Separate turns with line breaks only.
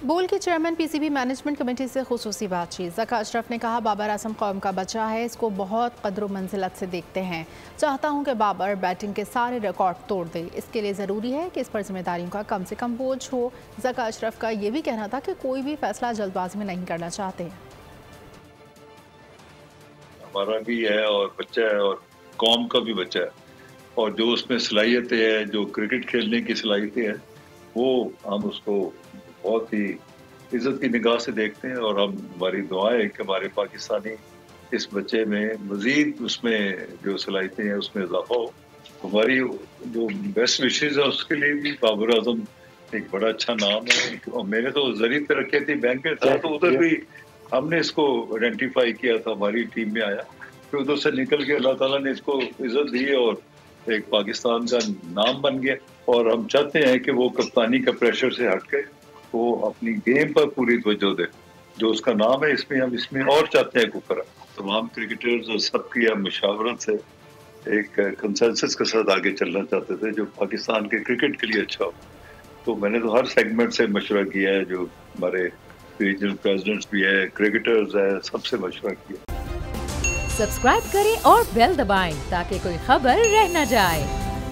بول کے chairman P C B management committee سے خصوصی بات چیت۔ ذکا اشرف نے کہا بابر اعظم قوم کا بچہ ہے، اس کو بہت قدر و منزلت سے دیکھتے ہیں۔ چاہتا ہوں کہ بابر بیٹنگ کے سارے ریکارڈ توڑ دے، اس کے لیے ضروری ہے کہ اس پر ذمہ داریوں کا کم سے کم بوجھ ہو۔ ذکا اشرف کا یہ بھی کہنا تھا کہ کوئی بھی فیصلہ جلد بازی میں نہیں کرنا چاہتے۔
ہمارا بھی ہے اور بچہ ہے اور قوم کا بھی بچہ ہے، اور جو اس میں صلاحیتیں ہیں، جو کرکٹ کھیلنے کی صلاحیتیں ہیں، وہ ہم اس کو بہت ہی عزت کی نگاہ سے دیکھتے ہیں، اور ہماری دعائیں ہے کہ ہمارے پاکستانی اس بچے میں مزید اس میں جو صلاحیتیں ہیں اس میں اضافہ ہو۔ ہماری جو بیسٹ وشیز ہے اس کے لیے بھی بابر اعظم ایک بڑا اچھا نام ہے، اور میں نے تو زری پہ رکھے تھی، بینک میں تھا تو ادھر بھی ہم نے اس کو آئیڈینٹیفائی کیا تھا، ہماری ٹیم میں آیا، پھر ادھر سے نکل کے اللہ تعالیٰ نے اس کو عزت دی اور ایک پاکستان کا نام بن گیا۔ اور ہم چاہتے ہیں کہ وہ کپتانی کا پریشر سے ہٹ کے وہ اپنی گیم پر پوری توجہ دے، جو اس کا نام ہے اس میں اور چاہتے ہیں کہ کرا۔ تمام کرکٹرز اور سب کی مشاورت سے ایک کنسنسس کے ساتھ آگے چلنا چاہتے تھے جو پاکستان کے کرکٹ کے لیے اچھا ہو۔ تو میں نے تو ہر سیگمنٹ سے مشورہ کیا ہے، جو ہمارے ریجنل پریزیڈنٹس بھی ہے، کرکٹرز ہے، سب سے مشورہ کیا۔
سبسکرائب کریں اور بیل دبائیں تاکہ کوئی خبر رہ نہ جائے۔